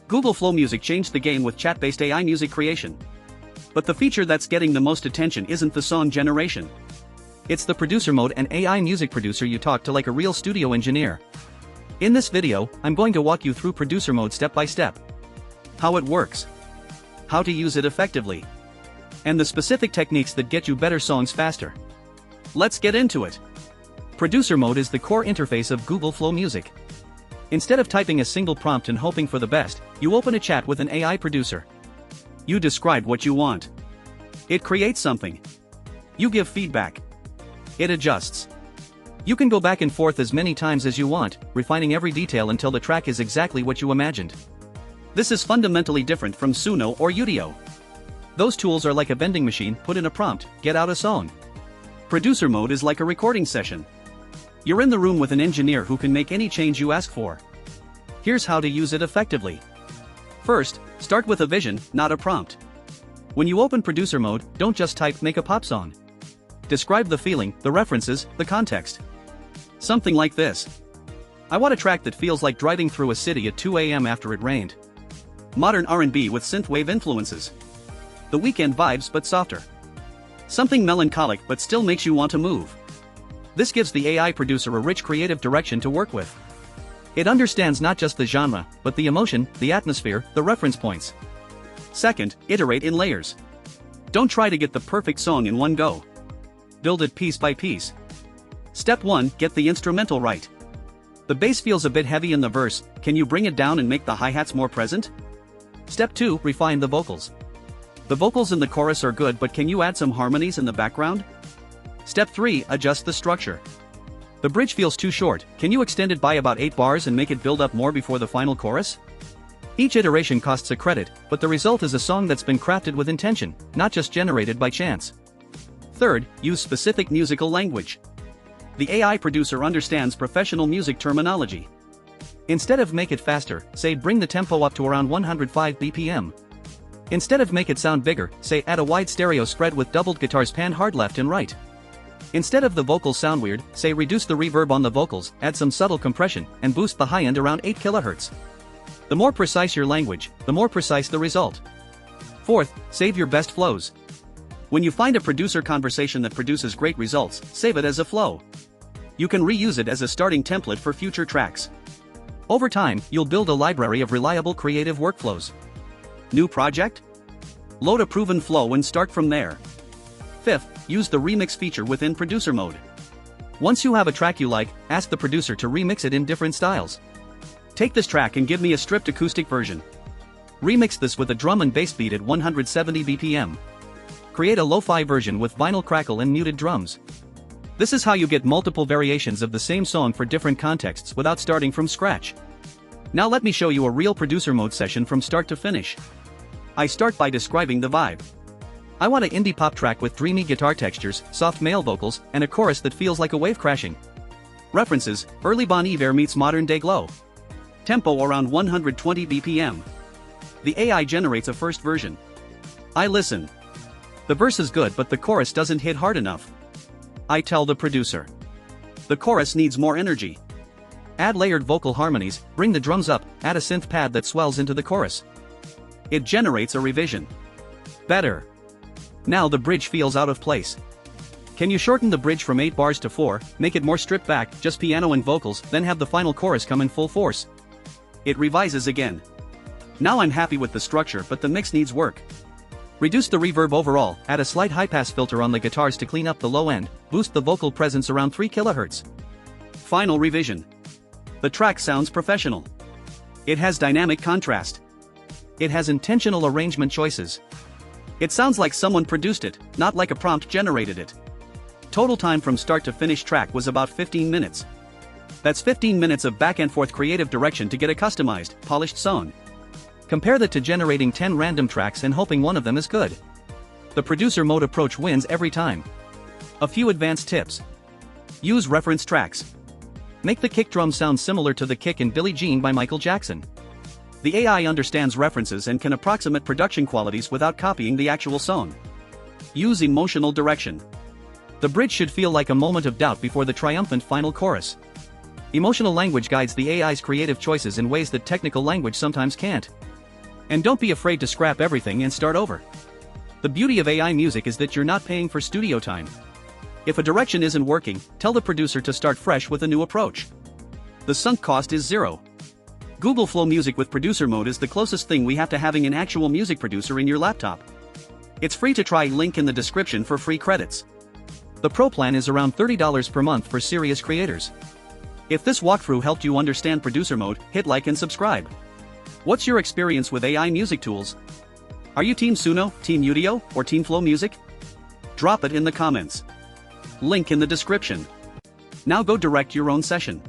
Google Flow Music changed the game with chat-based AI music creation. But the feature that's getting the most attention isn't the song generation. It's the producer mode and AI music producer you talk to like a real studio engineer. In this video, I'm going to walk you through producer mode step by step. How it works, how to use it effectively, and the specific techniques that get you better songs faster. Let's get into it. Producer mode is the core interface of Google Flow Music. Instead of typing a single prompt and hoping for the best, you open a chat with an AI producer. You describe what you want. It creates something. You give feedback. It adjusts. You can go back and forth as many times as you want, refining every detail until the track is exactly what you imagined. This is fundamentally different from Suno or Udio. Those tools are like a vending machine, put in a prompt, get out a song. Producer mode is like a recording session. You're in the room with an engineer who can make any change you ask for. Here's how to use it effectively. First, start with a vision, not a prompt. When you open producer mode, don't just type "make a pop song." Describe the feeling, the references, the context. Something like this. I want a track that feels like driving through a city at 2 a.m. after it rained. Modern R&B with synthwave influences. The weekend vibes but softer. Something melancholic but still makes you want to move. This gives the AI producer a rich creative direction to work with. It understands not just the genre, but the emotion, the atmosphere, the reference points. Second, iterate in layers. Don't try to get the perfect song in one go. Build it piece by piece. Step 1, get the instrumental right. The bass feels a bit heavy in the verse, can you bring it down and make the hi-hats more present? Step 2, refine the vocals. The vocals in the chorus are good, but can you add some harmonies in the background? Step 3, adjust the structure. The bridge feels too short, can you extend it by about 8 bars and make it build up more before the final chorus? Each iteration costs a credit, but the result is a song that's been crafted with intention, not just generated by chance. Third, use specific musical language. The AI producer understands professional music terminology. Instead of "make it faster," say "bring the tempo up to around 105 BPM. Instead of "make it sound bigger," say "add a wide stereo spread with doubled guitars pan hard left and right." Instead of "the vocals sound weird," say "reduce the reverb on the vocals, add some subtle compression, and boost the high end around 8 kHz. The more precise your language, the more precise the result. Fourth, save your best flows. When you find a producer conversation that produces great results, save it as a flow. You can reuse it as a starting template for future tracks. Over time, you'll build a library of reliable creative workflows. New project? Load a proven flow and start from there. Fifth, use the remix feature within producer mode. Once you have a track you like, ask the producer to remix it in different styles. Take this track and give me a stripped acoustic version. Remix this with a drum and bass beat at 170 BPM. Create a lo-fi version with vinyl crackle and muted drums. This is how you get multiple variations of the same song for different contexts without starting from scratch. Now let me show you a real producer mode session from start to finish. I start by describing the vibe. I want an indie pop track with dreamy guitar textures, soft male vocals, and a chorus that feels like a wave crashing. References: early Bon Iver meets modern day glow. Tempo around 120 BPM. The AI generates a first version. I listen. The verse is good, but the chorus doesn't hit hard enough. I tell the producer. The chorus needs more energy. Add layered vocal harmonies, bring the drums up, add a synth pad that swells into the chorus. It generates a revision. Better. Now the bridge feels out of place. Can you shorten the bridge from 8 bars to 4, make it more stripped back, just piano and vocals, then have the final chorus come in full force? It revises again. Now I'm happy with the structure, but the mix needs work. Reduce the reverb overall, add a slight high-pass filter on the guitars to clean up the low end, boost the vocal presence around 3 kHz. Final revision. The track sounds professional. It has dynamic contrast. It has intentional arrangement choices. It sounds like someone produced it, not like a prompt generated it. Total time from start to finish track was about 15 minutes. That's 15 minutes of back and forth creative direction to get a customized, polished song. Compare that to generating 10 random tracks and hoping one of them is good. The producer mode approach wins every time. A few advanced tips. Use reference tracks. Make the kick drum sound similar to the kick in Billie Jean by Michael Jackson. The AI understands references and can approximate production qualities without copying the actual song. Use emotional direction. The bridge should feel like a moment of doubt before the triumphant final chorus. Emotional language guides the AI's creative choices in ways that technical language sometimes can't. And don't be afraid to scrap everything and start over. The beauty of AI music is that you're not paying for studio time. If a direction isn't working, tell the producer to start fresh with a new approach. The sunk cost is zero. Google Flow Music with producer mode is the closest thing we have to having an actual music producer in your laptop. It's free to try, link in the description for free credits. The Pro plan is around $30 per month for serious creators. If this walkthrough helped you understand producer mode, hit like and subscribe. What's your experience with AI music tools? Are you Team Suno, Team Udio, or Team Flow Music? Drop it in the comments. Link in the description. Now go direct your own session.